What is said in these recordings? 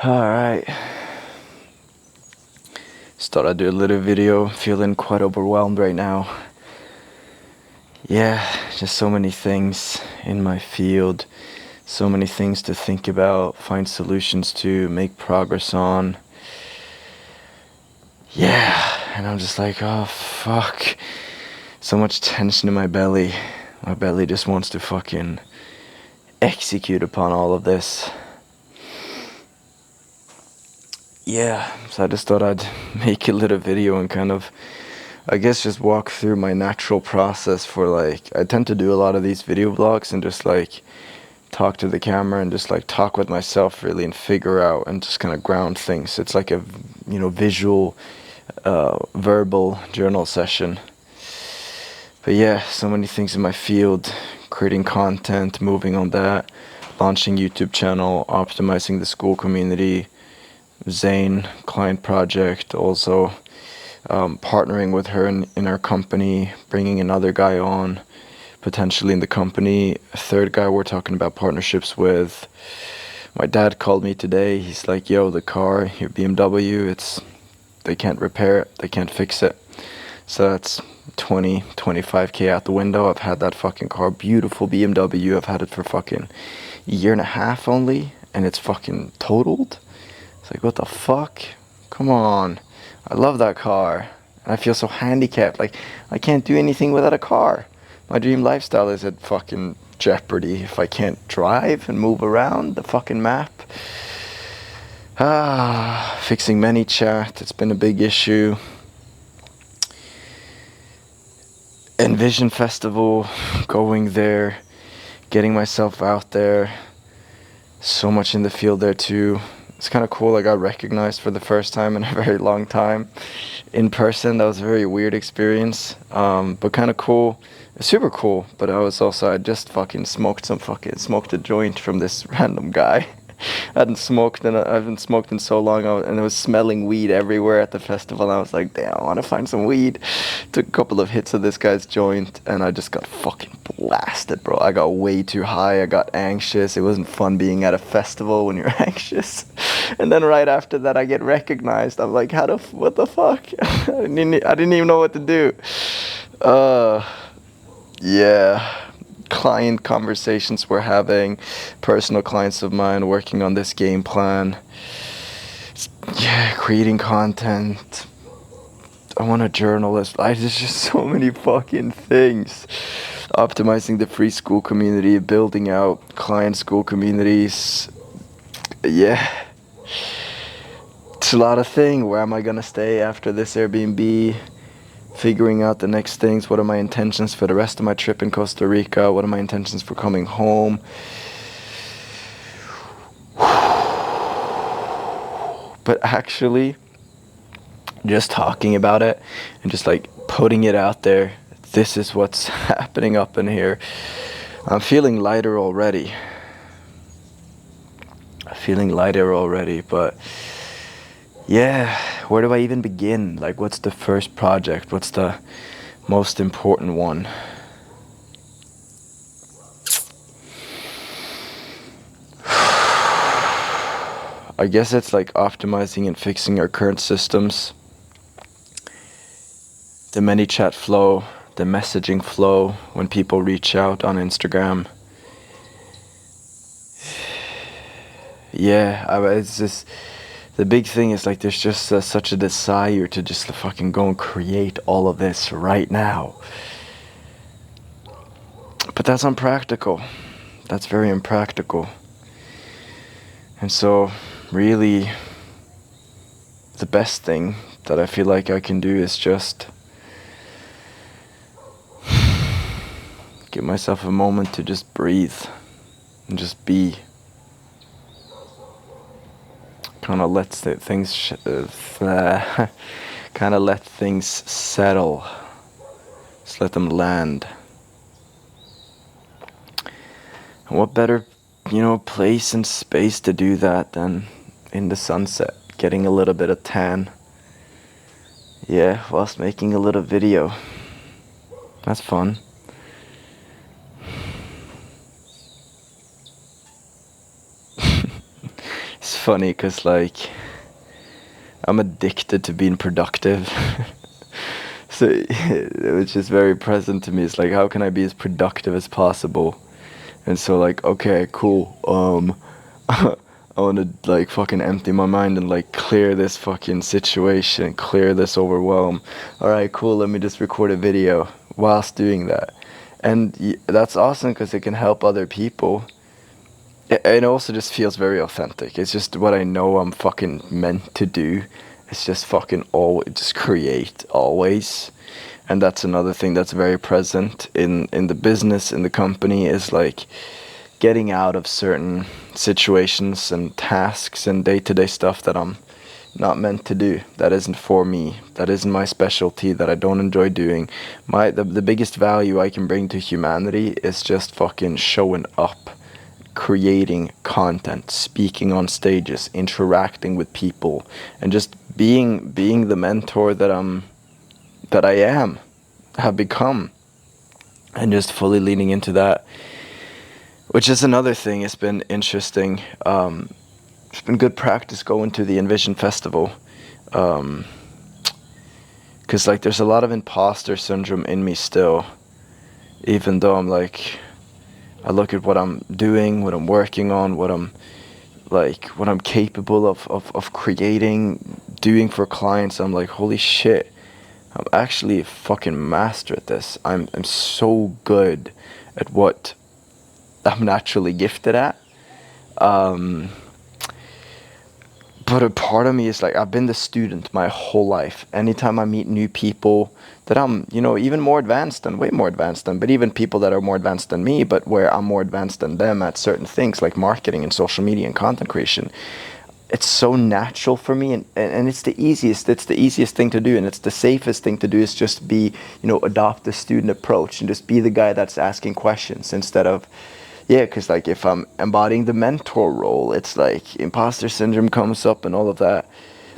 Alright. Just thought I'd do a little video. Feeling quite overwhelmed right now. Yeah, just so many things in my field. So many things to think about, find solutions to, make progress on. Yeah, and I'm just like, oh fuck. So much tension in my belly. My belly just wants to fucking execute upon all of this. Yeah, so I just thought I'd make a little video and kind of, I guess, just walk through my natural process for like, I tend to do a lot of these video vlogs and just like talk to the camera and just like talk with myself really and figure out and just kind of ground things. It's like a, visual, verbal journal session. But yeah, so many things in my field, creating content, moving on that, launching YouTube channel, optimizing the school community, Zane client project, also partnering with her in our company, bringing another guy on potentially in the company, a third guy we're talking about partnerships with. My dad called me today. He's like, yo, the car, your BMW, they can't repair it, they can't fix it. So that's 25K out the window. I've had that fucking car, beautiful BMW. I've had it for fucking a year and a half only, and it's fucking totaled. It's like, what the fuck? Come on. I love that car. And I feel so handicapped. Like, I can't do anything without a car. My dream lifestyle is at fucking jeopardy if I can't drive and move around the fucking map. Fixing ManyChat. It's been a big issue. Envision Festival. Going there. Getting myself out there. So much in the field there too. It's kind of cool. I got recognized for the first time in a very long time in person. That was a very weird experience, but kind of cool, super cool. But I just fucking smoked a joint from this random guy. I haven't smoked in so long, and it was smelling weed everywhere at the festival. I was like, damn, I want to find some weed. Took a couple of hits of this guy's joint, and I just got fucking blasted, bro. I got way too high. I got anxious. It wasn't fun being at a festival when you're anxious. And then right after that, I get recognized. I'm like, what the fuck? I didn't even know what to do. Yeah. Client conversations we're having, personal clients of mine working on this game plan. Yeah, creating content. I want a journalist. There's just so many fucking things. Optimizing the free school community, building out client school communities. Yeah. It's a lot of things. Where am I gonna stay after this Airbnb? Figuring out the next things. What are my intentions for the rest of my trip in Costa Rica? What are my intentions for coming home? But actually, just talking about it and just like putting it out there, this is what's happening up in here. I'm feeling lighter already. But yeah, where do I even begin? Like, what's the first project? What's the most important one? I guess it's like optimizing and fixing our current systems. The ManyChat flow, the messaging flow when people reach out on Instagram. Yeah, it's just... The big thing is like there's just such a desire to just fucking go and create all of this right now. But that's unpractical. That's very impractical. And so really the best thing that I feel like I can do is just give myself a moment to just breathe and just be. Kind of let things settle. Just let them land. And what better, place and space to do that than in the sunset, getting a little bit of tan. Yeah, whilst making a little video. That's fun. It's funny because, like, I'm addicted to being productive. So it was just very present to me. It's like, how can I be as productive as possible? And so, like, okay, cool. I want to, like, fucking empty my mind and, like, clear this fucking situation, clear this overwhelm. All right, cool. Let me just record a video whilst doing that. And that's awesome because it can help other people. It also just feels very authentic. It's just what I know I'm fucking meant to do. It's just fucking always, just create always. And that's another thing that's very present in the business, in the company, is like getting out of certain situations and tasks and day-to-day stuff that I'm not meant to do, that isn't for me, that isn't my specialty, that I don't enjoy doing. The biggest value I can bring to humanity is just fucking showing up, creating content, speaking on stages, interacting with people, and just being the mentor that I have become, and just fully leaning into that. Which is another thing. It's been interesting. It's been good practice going to the Envision Festival. Because, like, there's a lot of imposter syndrome in me still. Even though I'm like, I look at what I'm doing, what I'm working on, what I'm capable of creating, doing for clients. I'm like, holy shit, I'm actually a fucking master at this. I'm so good at what I'm naturally gifted at. But a part of me is like, I've been the student my whole life. Anytime I meet new people that I'm, even more advanced than, way more advanced than, but even people that are more advanced than me, but where I'm more advanced than them at certain things like marketing and social media and content creation, it's so natural for me, and it's the easiest thing to do, and it's the safest thing to do, is just be, adopt the student approach and just be the guy that's asking questions instead of, yeah, because, like, if I'm embodying the mentor role, it's like imposter syndrome comes up and all of that.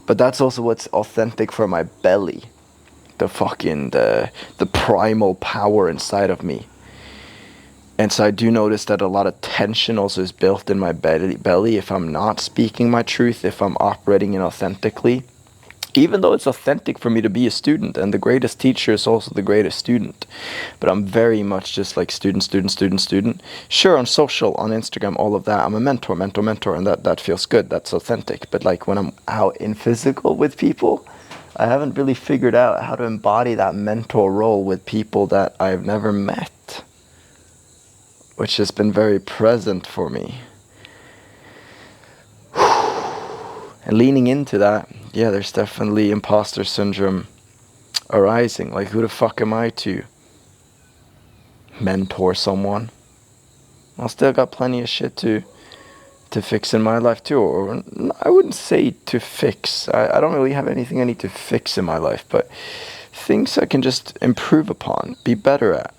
But that's also what's authentic for my belly, the primal power inside of me. And so I do notice that a lot of tension also is built in my belly if I'm not speaking my truth, if I'm operating inauthentically. Even though it's authentic for me to be a student, and the greatest teacher is also the greatest student. But I'm very much just like student. Sure, on social, on Instagram, all of that, I'm a mentor, and that feels good, that's authentic. But, like, when I'm out in physical with people, I haven't really figured out how to embody that mentor role with people that I've never met, which has been very present for me. And leaning into that, yeah, there's definitely imposter syndrome arising. Like, who the fuck am I to mentor someone? I still got plenty of shit to fix in my life too. Or I wouldn't say to fix. I don't really have anything I need to fix in my life, but things I can just improve upon, be better at.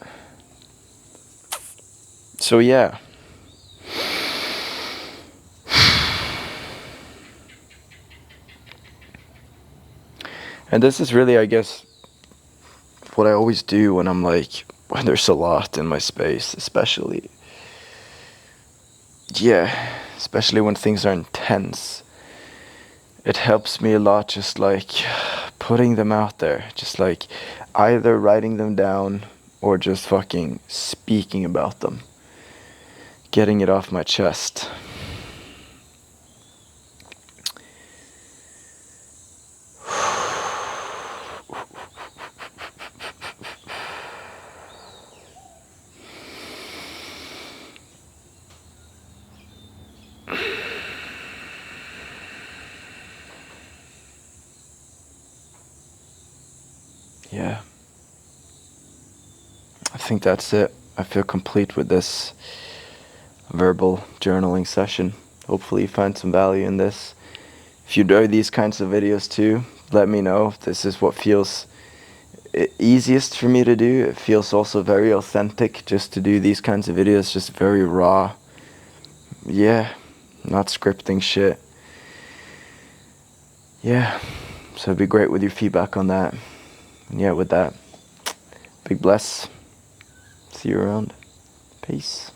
So yeah. And this is really, I guess, what I always do when when there's a lot in my space, especially when things are intense. It helps me a lot, just like putting them out there, just like either writing them down or just fucking speaking about them, getting it off my chest. Yeah. I think that's it. I feel complete with this verbal journaling session. Hopefully you find some value in this. If you do these kinds of videos too, let me know if this is what feels easiest for me to do. It feels also very authentic just to do these kinds of videos, just very raw. Yeah, not scripting shit. Yeah, so it'd be great with your feedback on that. And yeah, with that, big bless. See you around. Peace.